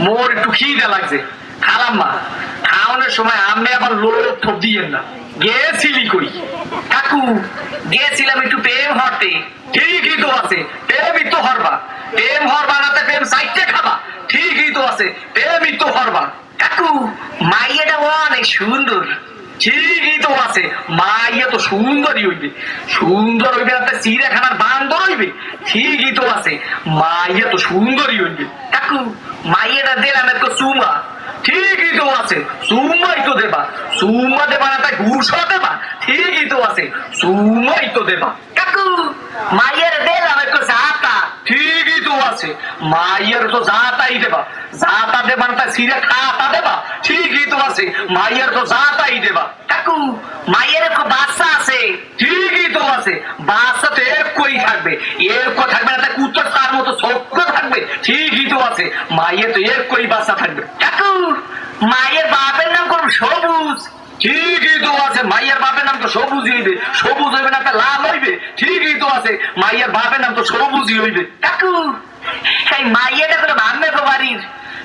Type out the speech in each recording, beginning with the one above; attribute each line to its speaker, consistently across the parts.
Speaker 1: মোর একটু খিদে লাগছে, খালাম্মা খাওয়ানোর সময় আমি আবার লোক ঠোপ দিয়েন না। গেছিলি কই? কাকু গেছিলাম একটু প্রেম হরতে। ঠিকই তো আছে, প্রেমই তো হরবা। প্রেম হরবা না প্রেম সাইটে খাবা। ঠিকই তো আছে, প্রেমই তো হরবা। কাকু মাইয়াটা অনেক সুন্দর। ঠিকই তো আছে, মাইয়া তো সুন্দরই হইবে। সুন্দর হইবে একটা চিড়িয়াখানার বান্দর হইবে। ঠিকই তো আছে, মাইয়া তো সুন্দরই হইবে। কাকু মাইয়াটা দিলাম একটু চুমা। ঠিকই তো আছে, চুমাই তো দেবা। চুমা দেবা না তাই ঘুষা দেবা। ঠিকই তো আছে, চুমাই তো দেবা। কাকু মাইয়ার দিলাম একটু জাতা। ঠিকই তো আছে, মাইয়ার তো জাতাই দেবা। জাতা দেবা না তাই সিরে খাতা দেবা। ঠিকই তো আছে, মাইয়ার তো জাতাই দেবা। কাকু মাইয়ের একটু বাচ্চা আছে। ঠিকই তো আছে, বাচ্চা তো একই থাকবে। এরকম থাকবে না তাই কুত্তার তার মতো সক্য থাকবে। ঠিকই তো আছে, মাইয়ের তো একই বাচ্চা থাকবে। কাকু মায়ের বাপের নাম করুন সবুজ। ঠিকই তো আছে, মাইয়ার বাপের নাম তো সবুজই হইবে। সবুজ হইবে না লাল হইবে। ঠিকই তো আছে, মাইয়ার বাপের নাম তো সবুজই হইবে। কাকু সেই মাইয়াটা করে ভাঙবে তো বাড়ির।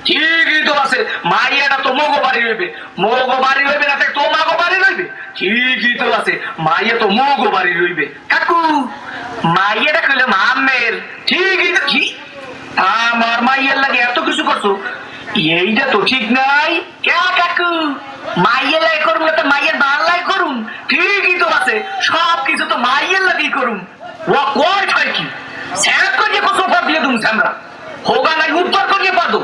Speaker 1: ঠিকই তো আছে, মাইয়াটা তো মগো বাড়ি হইবে। মগো বাড়ি হইবে না তোমাগো বাড়ি হইবে। ঠিকই তো আছে, মাইয়া তো মগো বাড়ি হইবে। কাকু মাইয়াটা কইলে মামের। ঠিকই তো। কি আমার মাইয়ার লাগে এত কিছু করছো? এইটা তো ঠিক নাই। কে কাকু মাইয়ের লাগে করুন না তো মাইয়ের বাংলায় করুন। ঠিকই তো আছে, সব কিছু তো মাইয়ের লাগেই করুন। ও কয় হয় কি স্যার করিয়ে কত পর দিয়ে তুমি আমরা হোগা নাই উত্তর করিয়ে পাদো।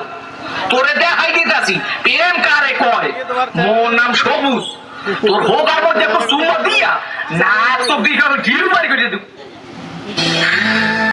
Speaker 1: তোরে দেখাই দিতেছি প্রেম কারে কয়। মোর নাম সবুজ। তোর হোগার মধ্যে চুম্বা দিয়া না তো দিকে ঢিল বাড়ি করে দেব।